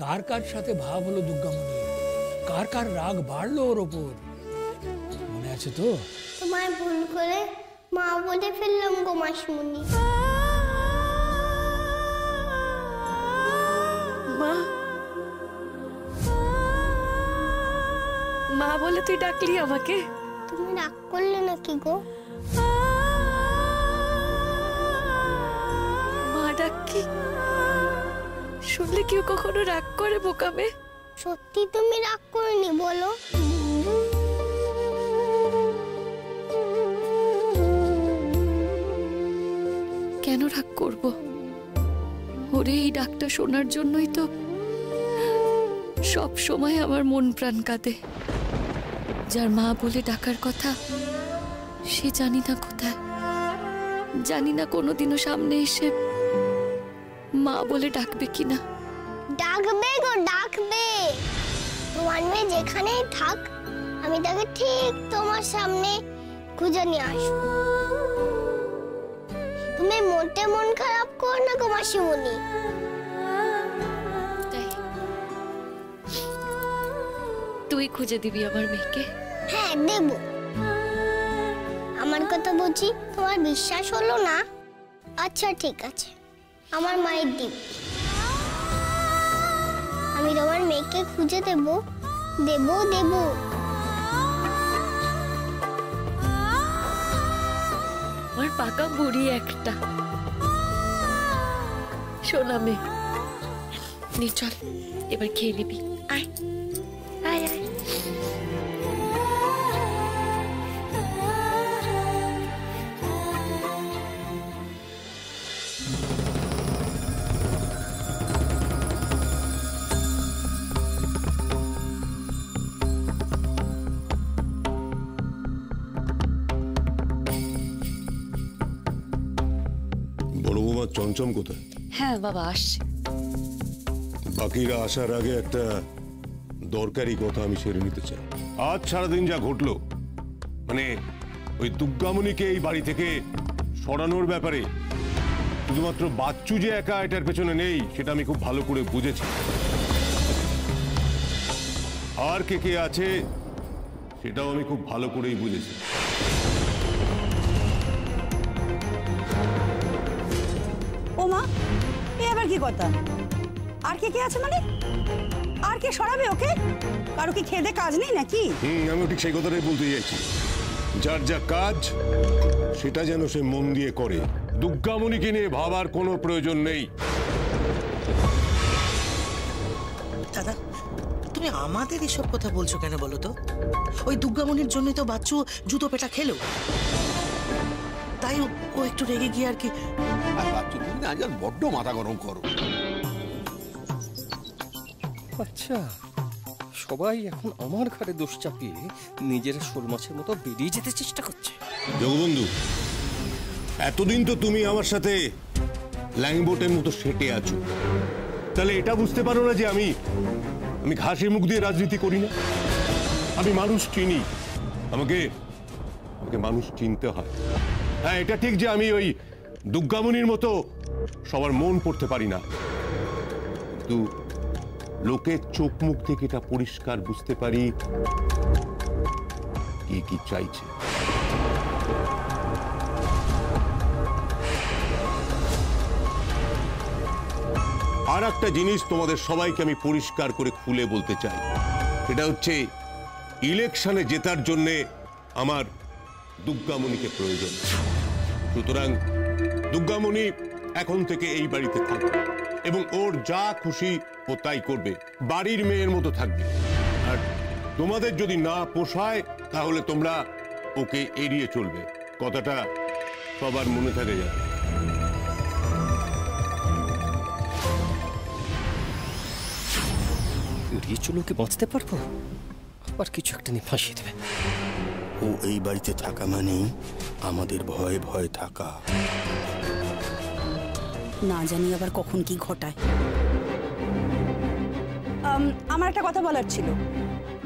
কার কার সাথে ভাব হলো দুর্গামণি, কার কার রাগ বাড়লো ওর ওপর, মনে আছে তো? তোমায় ভুল করে মা বলে ফেললাম গো মাসিমণি। মা মা বলে তুই ডাকলি আমাকে? তুমি রাগ করলে নাকি গো? মা ডাকি শুনলে কেউ কখনো রাগ করে বোকামে? সত্যি তুমি রাগ করনি বলো? কেন রাগ করব? ওরে এই ডাকটা শোনার জন্যই তো সব সময় আমার মন প্রাণ কাঁদে। যার মা বলে ডাকার কথা সে জানি না কোথায়, জানি না কোনোদিনও সামনে এসে মা বলে ডাকবে কিনা। ডাকবে গো ডাকবে, তোমার মেয়ে যেখানেই থাক আমি তাকে ঠিক তোমার সামনে খুঁজে নিয়ে আসবো। তুমি মোটে মন খারাপ করো না গো মাসিমণি। তুই খুঁজে দিবি আমার মেয়েকে? হ্যাঁ দেব। আমার কথা বুঝি তোমার বিশ্বাস হলো না? আচ্ছা ঠিক আছে, আমার মায়ের দিবি। আমি তোমার মেয়েকে খুঁজে দেব দেব দেব। আমার পাকা বুড়ি একটা সোনা মেয়ে। নি চল এবার খেয়ে নিবি, আয় আয় আয়। চমচম কোথায়? হ্যাঁ বাবা আসছে। বাকিরা আসার আগে একটা দরকারি কথা আমি সেরে নিতে চাই। আজ সারাদিন যা ঘটলো, মানে ওই দুর্গামণিকে এই বাড়ি থেকে সরানোর ব্যাপারে শুধুমাত্র বাচ্চু যে একা এটার পেছনে নেই সেটা আমি খুব ভালো করে বুঝেছি। আর কে কে আছে সেটাও আমি খুব ভালো করেই বুঝেছি। ও মা, এ আবার কি কথা? আর কে কে আছে মানে? আর কে সরাবে ওকে? কারো কি খেদে কাজ নেই নাকি? আমি ঠিক সেই কথাটাই বলতে চাইছি। যার যা কাজ সেটা যেন সে মন দিয়ে করে, দুর্গামণিকে নিয়ে ভাবার কোনো প্রয়োজন নেই। দাদা, তুমি আমাদের এসব কথা বলছো কেন বলো তো? ওই দুর্গামণির জন্যই তো বাচ্চু জুতো পেটা খেলো, তাই ও একটু রেগে গিয়ে আর কি। বাচ্চু তুমি না আজ বড্ড মাথা গরম করো। আচ্ছা, সবাই এখন আমার ঘাড়ে দোষ চাপিয়ে নিজেরা শোল মাছের মতো বেরিয়ে যেতে চেষ্টা করছে। জগবন্ধু, এতদিন তো তুমি আমার সাথে ল্যাংবোটের মতো সেটে আছো, তাহলে এটা বুঝতে পারো না যে আমি ঘাসে মুখ দিয়ে রাজনীতি করি না? আমি মানুষ চিনি, আমাকে মানুষ চিনতে হয়। হ্যাঁ, এটা ঠিক যে আমি ওই দুর্গামণির মতো সবার মন পড়তে পারি না, কিন্তু লোকের চোখ মুখ থেকে এটা পরিষ্কার বুঝতে পারি কে কি চাইছে। আর একটা জিনিস তোমাদের সবাইকে আমি পরিষ্কার করে খুলে বলতে চাই, সেটা হচ্ছে ইলেকশনে জেতার জন্যে আমার দুর্গামণিকে প্রয়োজন। সুতরাং দুর্গামণি এখন থেকে এই বাড়িতে থাকবে এবং ওর যা খুশি ও তাই করবে, বাড়ির মেয়ের মতো থাকবে। আর তোমাদের যদি না পোষায় তাহলে তোমরা ওকে এড়িয়ে চলবে। কথাটা সবার মনে থাকে যাবে। এড়িয়ে চলে কি বাঁচতে পারবো? আবার কিছু একটা নিয়ে ফাঁসিয়ে দেবে। ও এই বাড়িতে থাকা মানে আমাদের ভয়ে ভয়ে থাকা। না জানি আবার কখন কি ঘটায়। আমার একটা কথা বলার ছিল,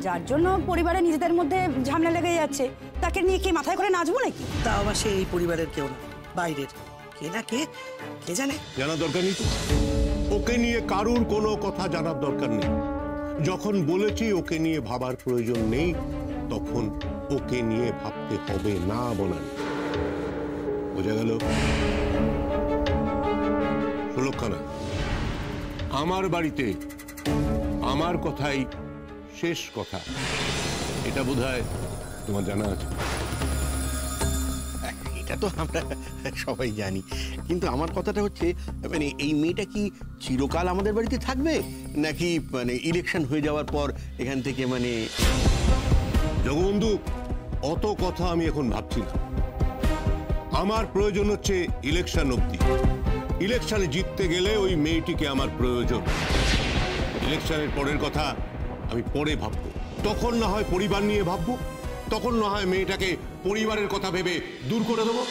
যার জন্য পরিবারে নিজেদের মধ্যে ঝামেলা লেগে যাচ্ছে তাকে নিয়ে কি মাথায় করে নাচবো নাকি? তা আবার সে এই পরিবারের কেউ না, বাইরের কে না কে জানে। জানা দরকার নেই তো। ও ওকে নিয়ে কারুর কোনো কথা জানার দরকার নেই। যখন বলেছি ওকে নিয়ে ভাবার প্রয়োজন নেই, তখন ওকে নিয়ে ভাবতে হবে না বলেন। বোঝা গেল? সুলক্ষণা, আমার বাড়িতে আমার কথাই শেষ কথা, এটা বোধহয় তোমার জানা আছে। এটা তো আমরা সবাই জানি, কিন্তু আমার কথাটা হচ্ছে মানে এই মেয়েটা কি চিরকাল আমাদের বাড়িতে থাকবে, নাকি মানে ইলেকশন হয়ে যাওয়ার পর এখান থেকে মানে? জগবন্ধু, অত কথা আমি এখন ভাবছি না। আমার প্রয়োজন হচ্ছে ইলেকশন অবধি। ইলেকশনে জিততে গেলে ওই মেয়েটিকে আমার প্রয়োজন। ইলেকশনের পরের কথা আমি পরে ভাববো। তখন না হয় পরিবার নিয়ে ভাববো, তখন না হয় মেয়েটাকে পরিবারের কথা ভেবে দূর করে দেবো।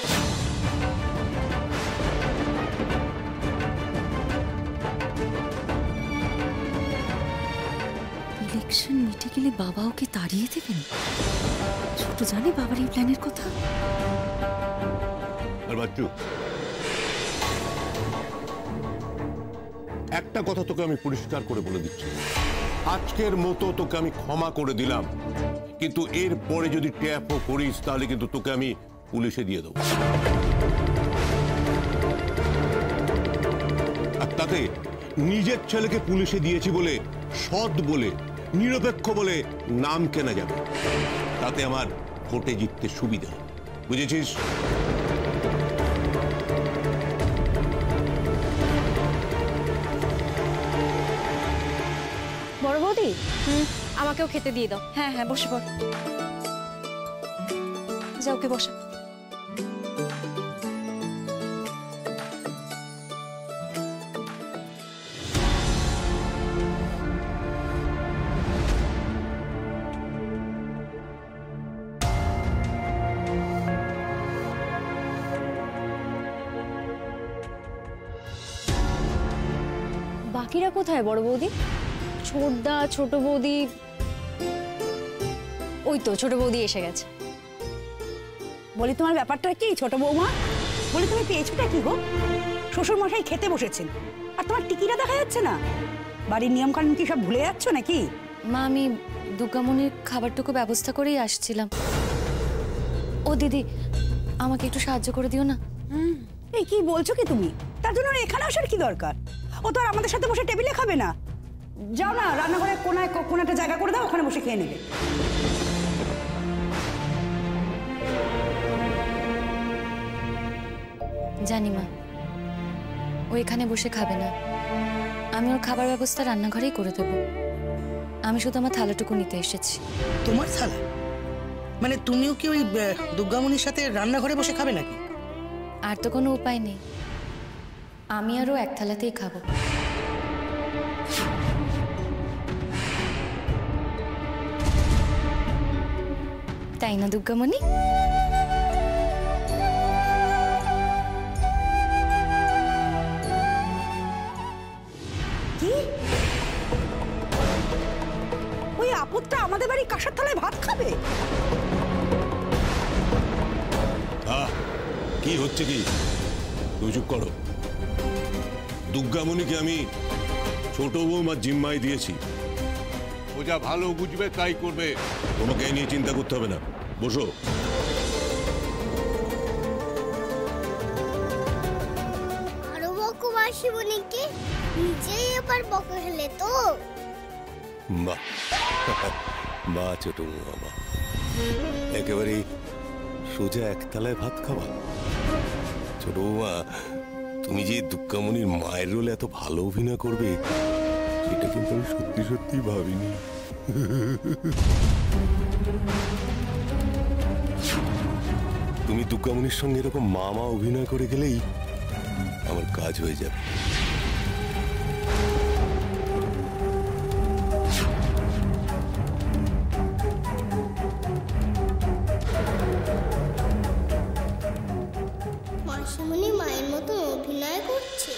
ইলেকশন মিটে গেলে বাবা ওকে তাড়িয়ে দেবেন? ছোট জানে বাবার এই প্ল্যানের কথা। আর বাচ্চু, একটা কথা তোকে আমি পরিষ্কার করে বলে দিচ্ছি, আজকের মতো তোকে আমি ক্ষমা করে দিলাম, কিন্তু এর পরে যদি ট্যাপও করিস তাহলে কিন্তু তোকে আমি পুলিশে দিয়ে দেবো। আর তাতে নিজের ছেলেকে পুলিশে দিয়েছি বলে, সৎ বলে, নিরপেক্ষ বলে নাম কেনা যাবে। তাতে আমার ভোটে জিততে সুবিধা, বুঝেছিস? বড় বৌদি, আমাকেও খেতে দিয়ে দাও। হ্যাঁ হ্যাঁ, বসে পড়। যাও, কে বসা। বাকিরা কোথায় বড় বৌদি? ছোটদা, ছোট বৌদি? ওই তো ছোট বৌদি এসে গেছে। বলি তোমার ব্যাপারটা কি ছোট বৌমা? বলি তুমি পেয়েছোটা কি গো? শ্বশুর মশাই খেতে বসেছেন আর তোমার টিকিটা দেখা যাচ্ছে না। বাড়ির নিয়ম কানুন কি সব ভুলে যাচ্ছ নাকি? মা, আমি দুর্গামণির খাবারটুকু ব্যবস্থা করেই আসছিলাম। ও দিদি, আমাকে একটু সাহায্য করে দিও না। এই কি বলছো কি তুমি? তার জন্য এখানে আসার কি দরকার? ও তো আর আমাদের সাথে বসে টেবিলে খাবে না। যাও না, রান্নাঘরে কোনায় কোনো একটা জায়গা করে দাও, ওখানে বসে খেয়ে নেবে। জানি মা, ও এখানে বসে খাবে না। আমি ওর খাবার ব্যবস্থা রান্নাঘরেই করে দেবো। আমি শুধু আমার থালাটুকু নিতে এসেছি। তোমার থালা? মানে তুমিও কি ওই দুর্গামণির সাথে রান্নাঘরে বসে খাবে নাকি? আর তো কোনো উপায় নেই, আমি আরও এক থালাতেই খাবো। তাই না দুর্গামণি? কি ওই আপদটা আমাদের বাড়ি কাঁসার থালায় ভাত খাবে? কি হচ্ছে কি? তুমি চুপ করো। দুর্গামণিকে আমি ছোট বৌমার জিম্মায় দিয়েছি, ও যা ভালো বুঝবে তাই করবে। তোমাকে এই নিয়ে চিন্তা করতে হবে না, বসো। আরো বকো মাসিমণিকে, নিজেই এবার বকে ফেলে তো। বাহ বাহ, ছোট বৌমা, একেবারে সোজা একতলায় ভাত খাবা। ছোট বৌমা, তুমি যে দুর্গামণির মায়ের রোলে এত ভালো অভিনয় করবে সেটা কিন্তু আমি সত্যি সত্যি ভাবিনি। তুমি দুর্গামণির সঙ্গে এরকম মামা অভিনয় করে গেলেই আমার কাজ হয়ে যাবে। মাসিমণি মায়ের মতো অভিনয় করছে।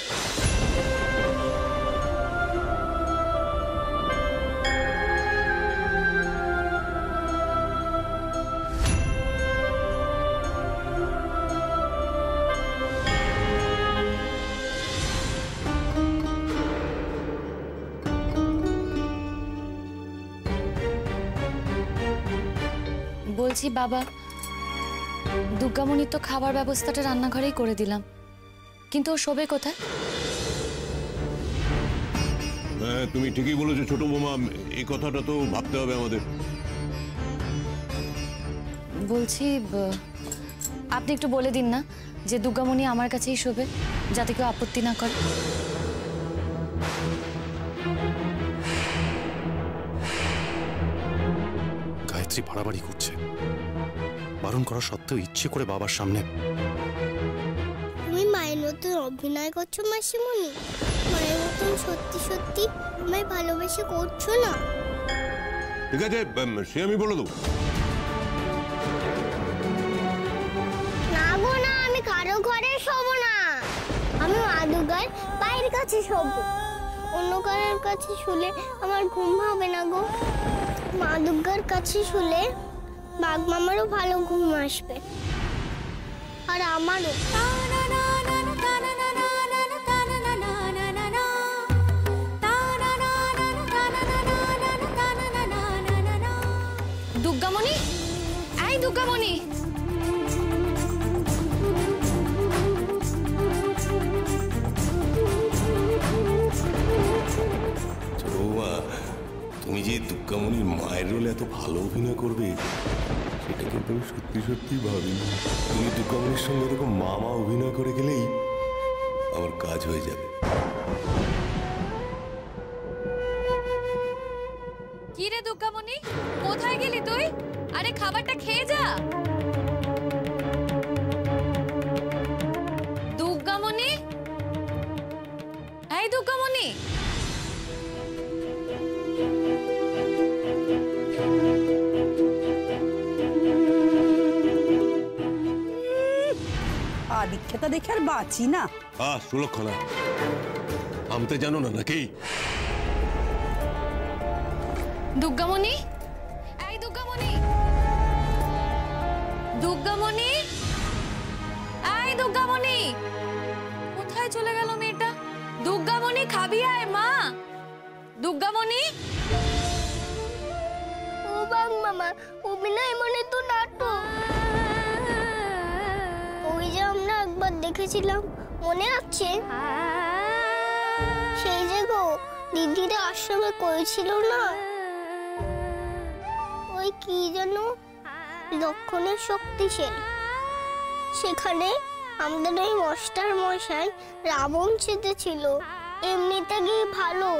বলছি বাবা, দুর্গামণির তো খাবার ব্যবস্থাটা রান্নাঘরেই করে দিলাম, কিন্তু ও শোবে কোথায়? হ্যাঁ, তুমি ঠিকই বলেছো ছোট বৌমা, এই কথাটা তো ভাবতে হবে আমাদের। বলছি আপনি একটু বলে দিন না যে দুর্গামণি আমার কাছেই শোবে, যাতে কেউ আপত্তি না করে। গায়ত্রী বাড়াবাড়ি করছে, বারণ করা সত্ত্বেও ইচ্ছে করে বাবার সামনে। তুমি মায়ের মতন অভিনয় করছো মাসিমণি, মায়ের মতন সত্যি সত্যি আমায় ভালোবেসে করছো না? ঠিক আছে, সে আমি বলে দেবো। না গো না, আমি কারো ঘরে শোবো না। আমি মা দুর্গার পায়ের কাছে শোবো। অন্য কারোর কাছে শুলে আমার ঘুম হবে না গো। মা দুর্গার কাছে শুলে বাঘ মামারও ভালো ঘুম আসবে, আর আমারও। দুর্গামণি, এই দুর্গামণি, তুমি যে দুর্গামণির মায়ের রোলে এত ভালো অভিনয় করবে সেটা কিন্তু আমি সত্যি সত্যি ভাবিনি। তুমি দুর্গামণির সঙ্গে এরকম মামা অভিনয় করে গেলেই আমার কাজ হয়ে যাবে। কি রে দুর্গামণি, কোথায় গেলি তুই? আরে খাবারটা খেয়ে যা। দুর্গামণি, এই দুর্গামণি, আদিক্ষেতা দেখে আর বাঁচি না। সুলক্ষণা, আমতে জানো না নাকি? দুর্গামণি, এই দুর্গামণি, দুর্গামণি, এই দুর্গামণি, কোথায় চলে গেল মেয়েটা? দুর্গামণি, খাবি আয় মা। দুর্গামণি, ও বাঘ মামা, অভিনয় মানে তো নাটক। ওই যে আমরা একবার দেখেছিলাম, মনে আছে? সেই যে গো দিদিরা আশ্রমে করেছিল না, ওই কি যেন লক্ষণের শক্তিশালী। সেখানে আমাদের ওই মাস্টার মশাই রাবণ চেতেছিল। এমনিতে গিয়ে ভালো,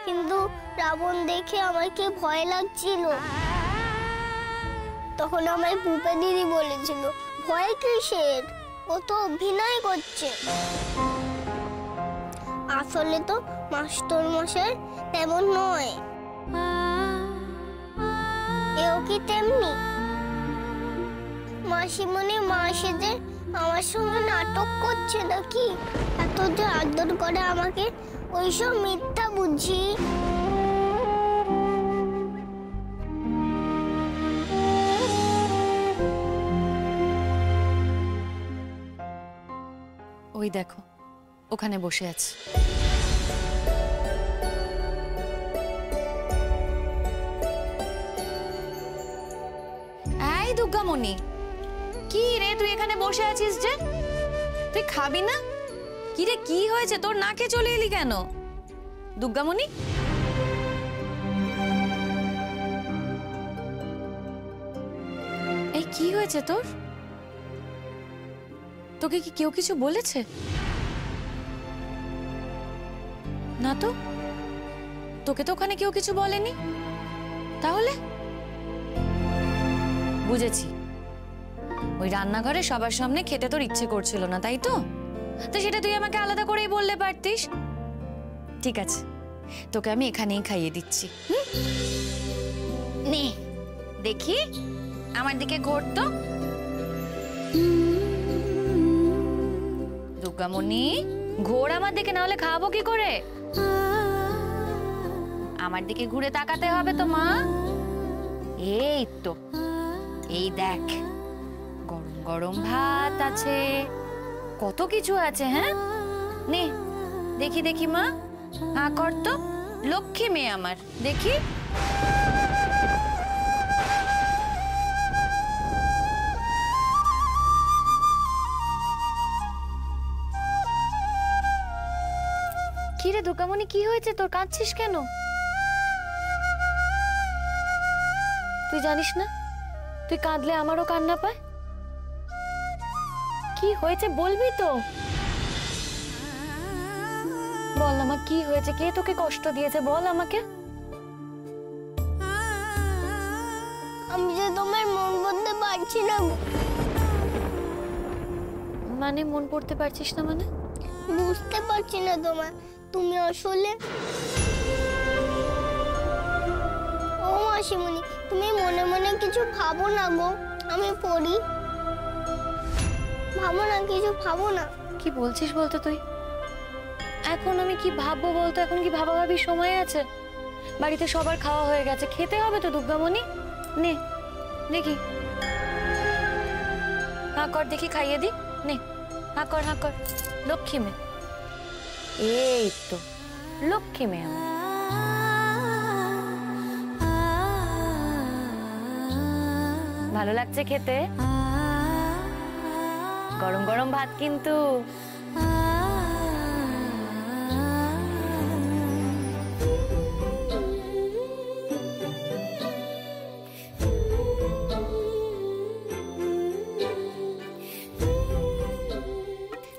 কিন্তু রাবণ দেখে আমাকে ভয় লাগছিল। তখন আমায় পুপে দিদি বলেছিল, ভয় কিসের, ও তো অভিনয় করছে। আসলে তো মাস্টার মশাই তেমন নয়, এও কি তেমনি? মাসিমণি মা সেজে আমার সঙ্গে নাটক করছে নাকি? এত যে আদর করে আমাকে, ওইসব মিথ্যা বুঝি। ওই দেখো ওখানে বসে আছে। এই দুর্গামণি, কি রে তুই এখানে বসে আছিস যে? তুই খাবি না? কি রে, কি হয়েছে তোর? না খেয়ে চলে এলি কেন দুর্গামণি? এই কি হয়েছে তোর? তোকে কি কেউ কিছু বলেছে? না তো, তোকে তো ওখানে কেউ কিছু বলেনি। তাহলে বুঝেছি, ওই রান্নাঘরে সবার সামনে খেতে তোর ইচ্ছে করছিল না, তাই তো? তো সেটা তুই আমাকে আলাদা করেই বললে পারতিস। ঠিক আছে, তোকে আমি এখানেই খাইয়ে দিচ্ছি। নে দেখি, আমার দিকে ঘোর তো। দুর্গামণি, ঘোর আমার দিকে, না হলে খাবো কি করে? আমার দিকে ঘুরে তাকাতে হবে তো মা। এই তো, এই দেখ, গরম গরম ভাত আছে, কত কিছু আছে। হ্যাঁ, নে দেখি দেখি মা, হ্যাঁ কর তো, লক্ষ্মী মেয়ে আমার, দেখি। দুর্গামণি কি হয়েছে তোর, কাঁদছিস কেন? তুই জানিস না তুই কাঁদলে আমারও কান্না পায়? কি হয়েছে বলবি তো? বল না মা, কি হয়েছে? কে তোকে কষ্ট দিয়েছে বল আমাকে। আমি যে তোমার মন বলতে পারছি না গো। মানে মন পড়তে পারছিস না মানে? বুঝতে পারছি না তোমার, তুমি আসলে। ও মাসিমণি, তুমি মনে মনে কিছু ভাবো না গো, আমি পড়ি। ভাবো না, কিছু ভাবো না। কি বলছিস বলতো তুই? এখন আমি কি ভাববো বলতো? এখন কি ভাবাভাবির সময় আছে? বাড়িতে সবার খাওয়া হয়ে গেছে, খেতে হবে তো দুর্গামণি। নে দেখি, হাঁ কর দেখি, খাইয়ে দি। নে হাঁ কর, হাঁ কর। লক্ষ্মী মেয়ে, এই তো লক্ষ্মী মেয়ে আমার। ভালো লাগছে খেতে? গরম গরম ভাত কিন্তু।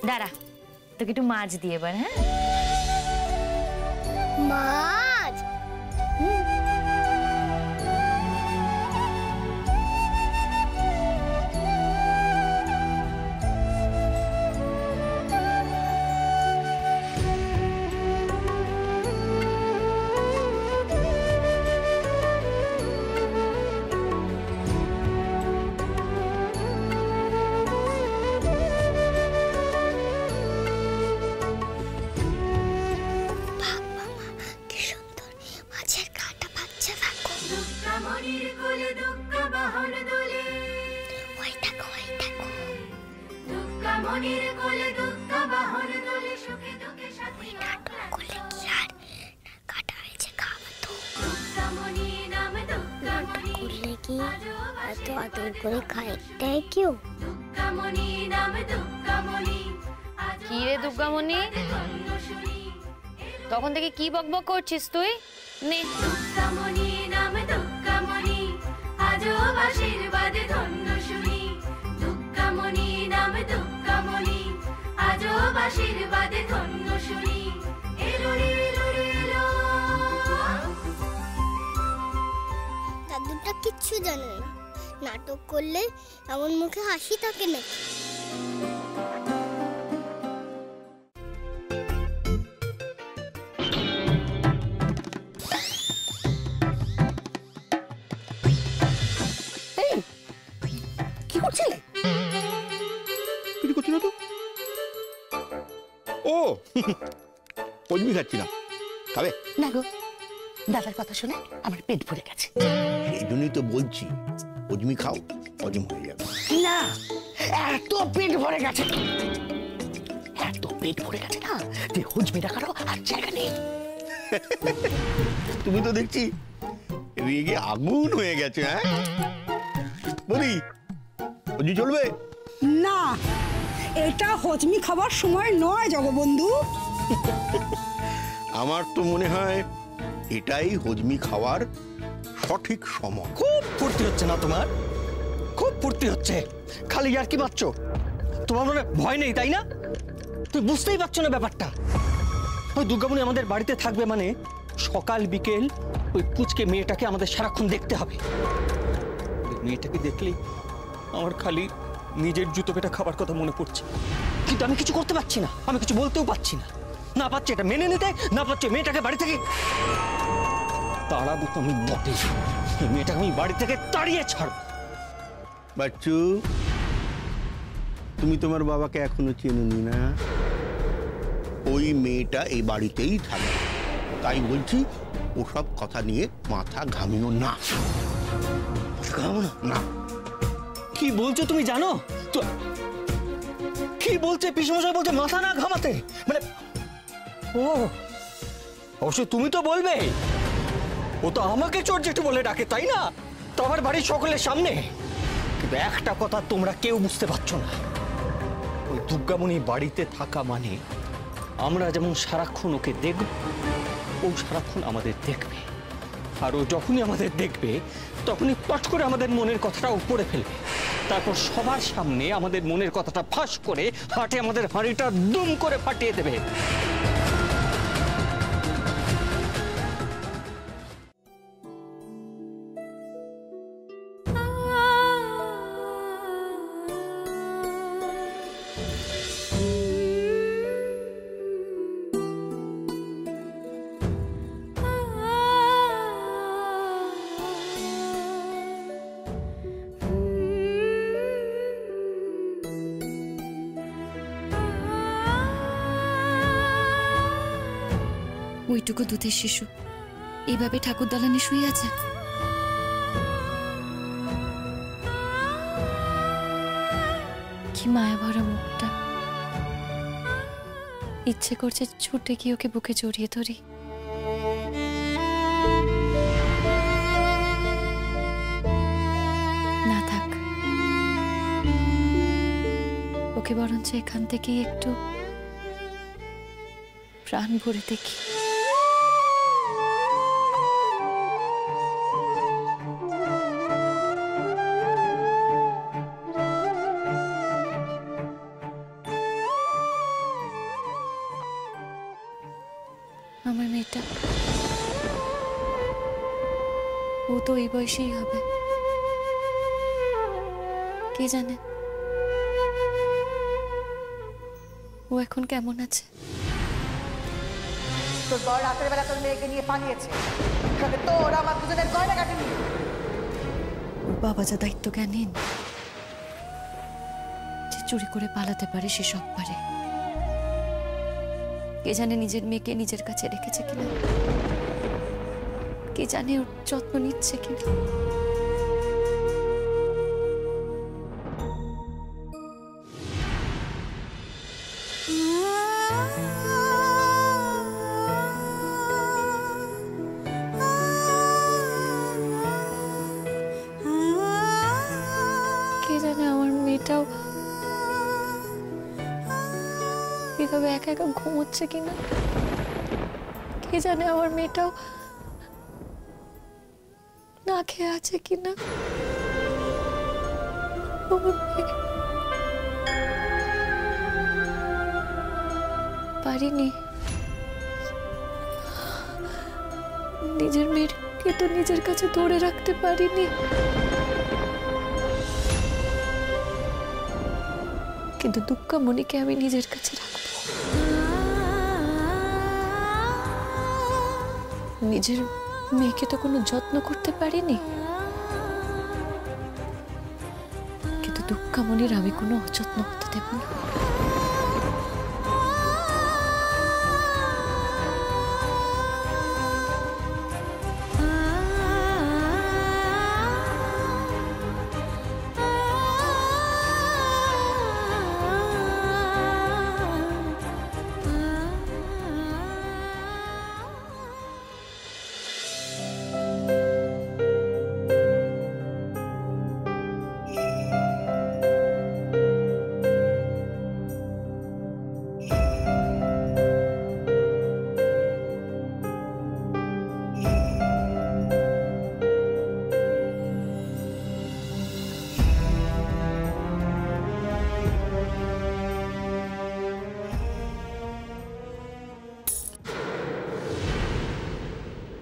দাঁড়া, তোকে একটু মাছ দিয়ে এবার। হ্যাঁ, মাছ? এত আদর করে খাইটাই কেউ? কি রে দুর্গামণি, তখন থেকে কি বকবক করছিস তুই? নে দাদুটা কিচ্ছু জানে না, নাটক করলে এমন মুখে হাসি থাকে নাকি? কি করছিলে? কিছু করছি না তো। ও পজমি খাচ্ছিলাম, খাবে না গো, দাদার কথা শুনে আমার পেট ভরে গেছে। এই জন্যই তো বলছি পজমি খাও, হজম হয়ে যাবে। না, এত পেট ভরে গেছে, এত পেট ভরে গেছে না যে হজমি রাখারও আর জায়গা নেই। তুমি তো দেখছি রেগে আগুন হয়ে গেছে। হ্যাঁ বলি, হজমি চলবে না, এটা হজমি খাবার সময় নয় জগবন্ধু। আমার তো মনে হয় এটাই হজমি খাওয়ার সঠিক সময়। খুব ফুর্তি হচ্ছে না তোমার? খুব ফুর্তি হচ্ছে, খালি আর কি মারছো? তোমার মনে ভয় নেই তাই না? তুই বুঝতেই পারছো না ব্যাপারটা। ওই দুর্গামণি আমাদের বাড়িতে থাকবে মানে সকাল বিকেল ওই পুচকে মেয়েটাকে আমাদের সারাক্ষণ দেখতে হবে। মেয়েটাকে দেখলেই আমার খালি নিজের জুতো পেটা খাবার কথা মনে পড়ছে, কিন্তু আমি কিছু করতে পারছি না, আমি কিছু বলতেও পারছি না। না পাচ্ছি এটা মেনে নিতে, না পাচ্ছি মেয়েটাকে বাড়ি থেকে তাড়াবো তো আমি বটে। মেয়েটাকে আমি বাড়ি থেকে তাড়িয়ে ছাড়বো। বাচ্চু, তুমি তোমার বাবাকে এখনো চেনোনি না। ওই মেয়েটা এই বাড়িতেই থাকে, তাই বলছি ওসব কথা নিয়ে মাথা ঘামিও না। না, কি বলছো তুমি জানো? কি বলছে পিসমশাই? বলছে মাথা না ঘামাতে, মানে ও অবশ্যই তুমি তো বলবে, ও তো আমাকে চোর জেঠু বলে ডাকে তাই না? তো আমার বাড়ির সকলের সামনে। কিন্তু একটা কথা তোমরা কেউ বুঝতে পারছো না, ওই দুর্গামণি বাড়িতে থাকা মানে আমরা যেমন সারাক্ষণ ওকে দেখব, ও সারাক্ষণ আমাদের দেখবে। আর ও যখনই আমাদের দেখবে তখনই পট করে আমাদের মনের কথাটা উপরে ফেলবে, তারপর সবার সামনে আমাদের মনের কথাটা ফাঁস করে হাটে আমাদের হাঁড়িটা দুম করে ফাটিয়ে দেবে। ওইটুকু দুধের শিশু এইভাবে ঠাকুর দালানে শুয়ে আছে। কি মায়া ভরা মুখটা, ইচ্ছে করছে ছুটে গিয়ে ওকে বুকে জড়িয়ে ধরি। না থাক, ওকে বরঞ্চ এখান থেকেই একটু প্রাণ ভরে দেখি। আমার মেয়েটা, ও তো এই বয়সেই হবে, কে জানে ও এখন কেমন আছে। তোর বড় রাতের বেলা তোর মেয়েকে নিয়ে পালিয়েছে, তোর আমার দুজনের গয়না কাটেনি। বাবা যা দায়িত্ব জ্ঞানহীন, যে চুরি করে পালাতে পারে সে সব পারে। কে জানে নিজের মেয়েকে নিজের কাছে রেখেছে কিনা, কে জানে ওর যত্ন নিচ্ছে কিনা। কে জানে আমার মেয়েটাও এভাবে একা একা ঘুমোচ্ছে কিনা, কে জানে আমার মেয়েটাও না খেয়ে আছে কিনা। পারিনি, নিজের মেয়েকে তো নিজের কাছে ধরে রাখতে পারিনি। কিন্তু দুর্গামণিকে আমি নিজের কাছে রাখবো। নিজের মেয়েকে তো কোনো যত্ন করতে পারিনি, কিন্তু দুর্গামণির আমি কোনো অযত্ন হতে দেব না।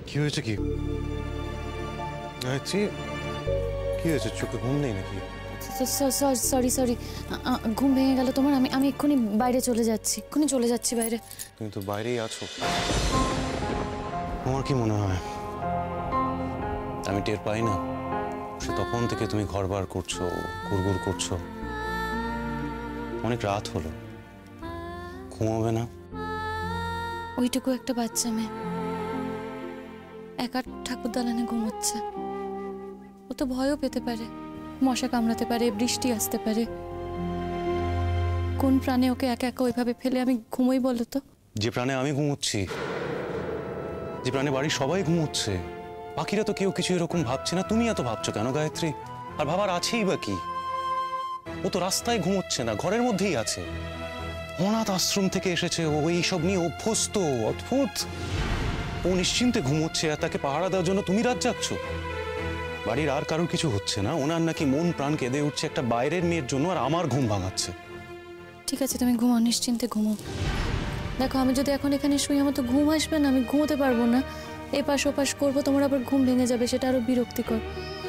কি হয়েছে? কি কি হয়েছে? চোখে ঘুম নেই নাকি? সরি সরি, ঘুম ভেঙে গেল তোমার। আমি এক্ষুনি বাইরে চলে যাচ্ছি, এক্ষুনি চলে যাচ্ছি বাইরে। তুমি তো বাইরেই আছো। তোমার কি মনে হয় আমি টের পাই না? সে তখন থেকে তুমি ঘর বার করছো, গুড়গুড় করছো। অনেক রাত হলো, ঘুমাবে না? ওইটুকু একটা বাচ্চা মেয়ে একা ঠাকুর দালানে ঘুমোচ্ছে। ও তো ভয়ও পেতে পারে, মশা কামড়াতে পারে, বৃষ্টি আসতে পারে। কোন প্রাণে ওকে একা একা ওইভাবে ফেলে আমি ঘুমোই বলো তো? যে প্রাণে আমি ঘুমোচ্ছি, যে প্রাণে বাড়ির সবাই ঘুমোচ্ছে, বাকিরা তো কেউ কিছু এরকম ভাবছে না। তুমি এত ভাবছো কেন গায়ত্রী? আর ভাবার আছেই বা কি? ও তো রাস্তায় ঘুমোচ্ছে না, ঘরের মধ্যেই আছে। অনাথ আশ্রম থেকে এসেছে, ও এইসব নিয়ে অভ্যস্ত। অদ্ভুত। ও নিশ্চিন্তে ঘুমোচ্ছে আর তাকে পাহারা দেওয়ার জন্য তুমি রাত জাগছ। বাড়ির আর কারোর কিছু হচ্ছে না, ওনার নাকি মন প্রাণ কেঁদে উঠছে একটা বাইরের মেয়ের জন্য, আর আমার ঘুম ভাঙাচ্ছে। ঠিক আছে, তুমি ঘুমাও, নিশ্চিন্তে ঘুমাও। দেখো, আমি যদি এখন এখানে শুই আমার তো ঘুম আসবে না, আমি ঘুমোতে পারবো না। এপাশ ওপাশ করবো, তোমার আবার ঘুম ভেঙে যাবে, সেটা আরো বিরক্তিকর।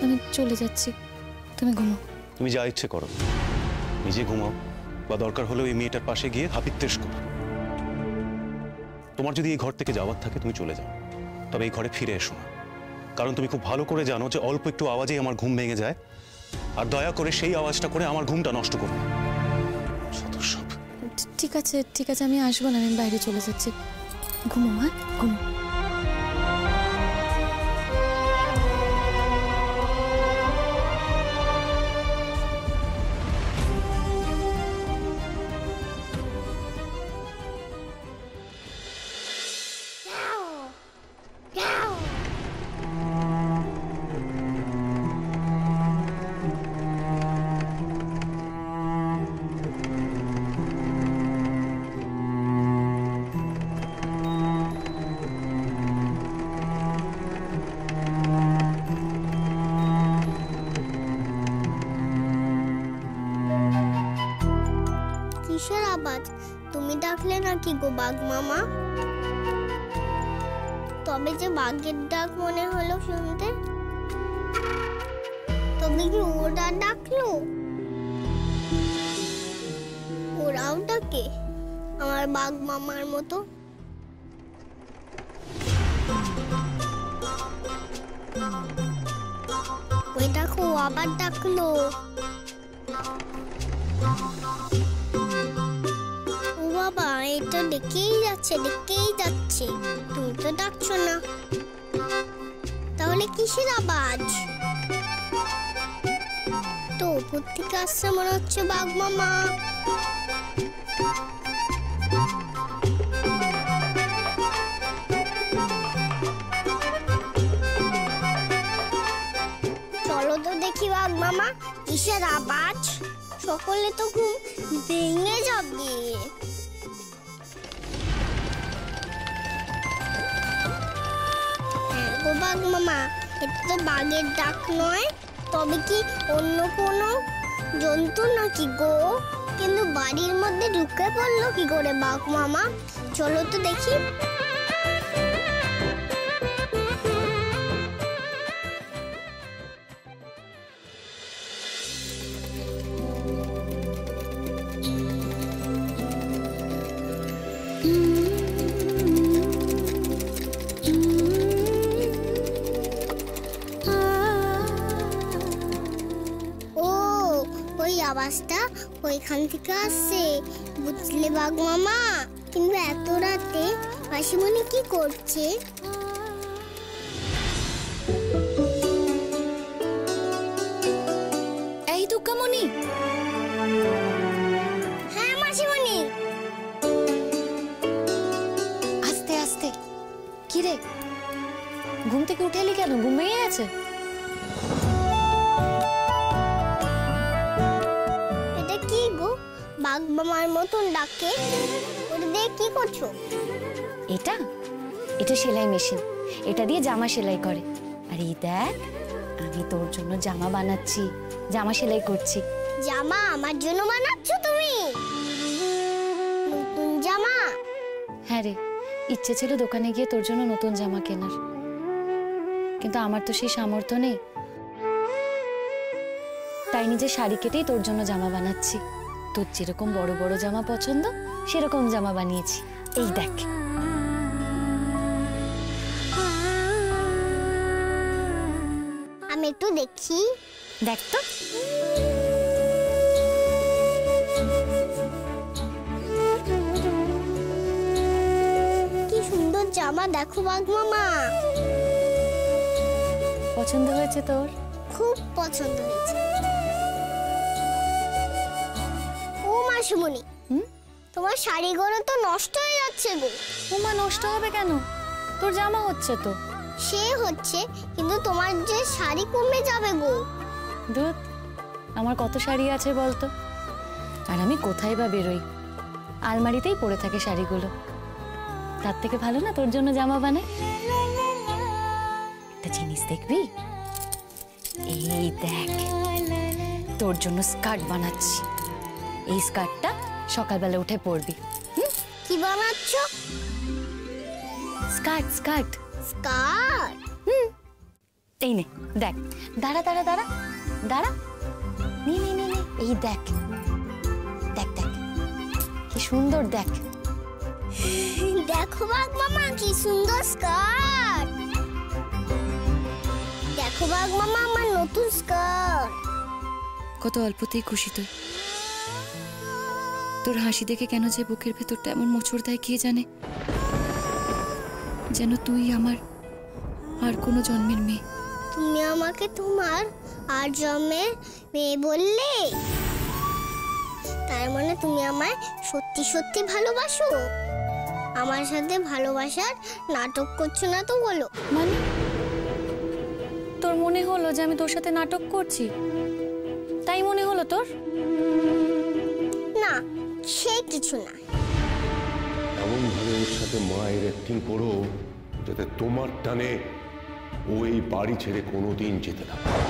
আমি চলে যাচ্ছি, তুমি ঘুমাও। তুমি যা ইচ্ছে করো, নিজে ঘুমাও, বা দরকার হলেও এই মেয়েটার পাশে গিয়ে হাপিত্তেশ করো। তোমার যদি এই ঘর থেকে যাওয়ার থাকে তুমি চলে যাও, তবে এই ঘরে ফিরে এসো না। কারণ তুমি খুব ভালো করে জানো যে অল্প একটু আওয়াজেই আমার ঘুম ভেঙে যায়, আর দয়া করে সেই আওয়াজটা করে আমার ঘুমটা নষ্ট করো না। ঠিক আছে, ঠিক আছে, আমি আসবো না, আমি বাইরে চলে যাচ্ছি। ঘুমো, হ্যাঁ, ঘুমো। কিসের আওয়াজ? তুমি ডাকলে নাকি গো বাঘ মামা? তবে যে বাঘের ডাক মনে হলো শুনতে। তবে কি ওরা ডাকলো? ওরাও ডাকে আমার বাঘ মামার মতো? ওই দেখো, আবার ডাকলো। বাবা, এটা ডেকেই যাচ্ছে, ডেকেই যাচ্ছে। তুমি তো ডাকছো না, তাহলে কিসের আওয়াজ? তো উপর থেকে আসছে মনে হচ্ছে বাঘ মামা। চলো তো দেখি বাঘ মামা, কিসের আওয়াজ? সকলে তো ঘুম ভেঙে যাবে। বাঘ মামা, এটা তো বাঘের ডাক নয়, তবে কি অন্য কোনো জন্তু নাকি গো? কিন্তু বাড়ির মধ্যে ঢুকে পড়লো কি করে বাঘ মামা? চলো তো দেখি। আওয়াজটা ওইখান থেকে আসছে, বুঝলে বাঘ মামা? কিন্তু এত রাতে মাসিমণি কি করছে? এই দুর্গামণি। হ্যাঁ মাসিমণি। আস্তে আস্তে। কি রে, ঘুম থেকে উঠে এলি কেন? ঘুম ভেঙে গেছে? বাঘ মামার মতন ডাকে, ওটা দিয়ে কি করছো? এটা এটা সেলাই মেশিন, এটা দিয়ে জামা সেলাই করে। আর এই দেখ, আমি তোর জন্য জামা বানাচ্ছি, জামা সেলাই করছি। জামা আমার জন্য বানাচ্ছো তুমি? নতুন জামা? হ্যাঁ রে, ইচ্ছে ছিল দোকানে গিয়ে তোর জন্য নতুন জামা কেনার, কিন্তু আমার তো সেই সামর্থ্য নেই, তাই নিজে শাড়ি কেটেই তোর জন্য জামা বানাচ্ছি। তোর যেরকম বড় বড় জামা পছন্দ সেরকম জামা বানিয়েছি। এই দেখ। আমি একটু দেখি। দেখ তো। কি সুন্দর জামা, দেখো বাঘ মামা। পছন্দ হয়েছে তোর? খুব পছন্দ হয়েছে। মাসিমণি, তোমার শাড়িগুলো তো নষ্ট হয়ে যাচ্ছে গো। ওমা, নষ্ট হবে কেন? তোর জামা হচ্ছে তো। সে হচ্ছে, কিন্তু তোমার যে শাড়ি কমে যাবে গো। দুধ, আমার কত শাড়ি আছে বলতো, আর আমি কোথায় বা বেরোই? আলমারিতেই পড়ে থাকে শাড়িগুলো। তার থেকে ভালো না তোর জন্য জামা বানাই। একটা জিনিস দেখবি, এই দেখ তোর জন্য স্কার্ট বানাচ্ছি। এই স্কার্টটা সকালবেলা উঠে পরবি। কি বানাচ্ছ? Skirt skirt skirt? এই নে দেখ, দাঁড়া দাঁড়া দাঁড়া দাঁড়া, নে নে নে নে, এই দেখ দেখ দেখ কি সুন্দর, দেখ দেখো বাঘ মামা কি সুন্দর স্কার্ট। দেখো বাঘ মামা আমার নতুন স্কার্ট। কত অল্পতেই খুশি তুই। তোর হাসি দেখে কেন যে বুকের ভেতরটা এমন মোচড় দেয় কে জানে, যেন তুই আমার আর কোনো জন্মের মেয়ে। তুমি আমাকে তোমার আর জন্মের মেয়ে বললে, তার মানে তুমি আমায় সত্যি সত্যি ভালোবাসো? আমার সাথে ভালোবাসার নাটক করছো না তো বলো? মানে তোর মনে হলো যে আমি তোর সাথে নাটক করছি, তাই মনে হলো তোর? না, সে কিছু না। এমন ভাবে ওর সাথে মায়ের অ্যাক্টিং করো যাতে তোমার টানে ও এই বাড়ি ছেড়ে কোনোদিন যেতে না পারে।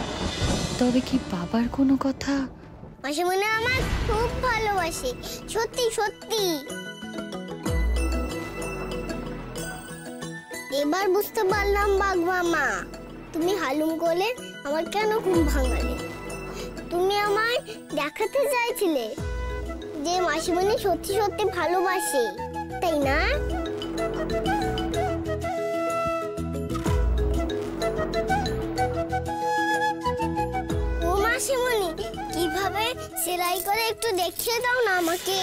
তবে কি বাবার কোনো কথা? মাসিমণি আমার খুব ভালোবাসে, সত্যি সত্যি। এবার বুঝতে পারলাম বাঘ মামা, তুমি হালুম করলে আমার কেন ঘুম ভাঙালে। তুমি আমায় দেখাতে চাইছিলে যে মাসিমণি সত্যি সত্যি ভালোবাসে, তাই না? ও মাসিমণি কিভাবে সেলাই করে একটু দেখিয়ে দাও না আমাকে।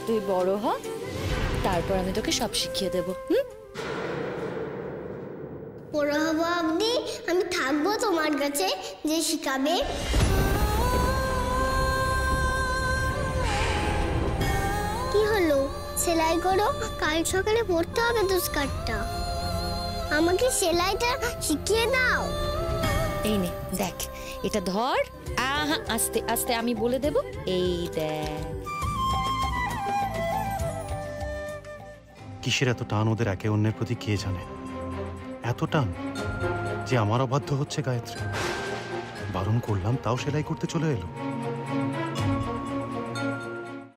তুই বড় হ, তারপর আমি তোকে সব শিখিয়ে দেব। বড় হবো অবধি আমি থাকবো তোমার কাছে, যে শিখাবে। কি হলো, সেলাই করো, কাল সকালে পড়তে হবে তো স্কার্টটা। আমাকে সেলাইটা শিখিয়ে দাও। এই নে দেখ, এটা ধর, আহা আস্তে আস্তে আমি বলে দেব। এই দেখ। কিসের এত টান ওদের একে অন্যের প্রতি কে জানে। এত টান যে আমার অবাধ্য হচ্ছে গায়ত্রী। বারণ করলাম তাও সেলাই করতে চলে এলো।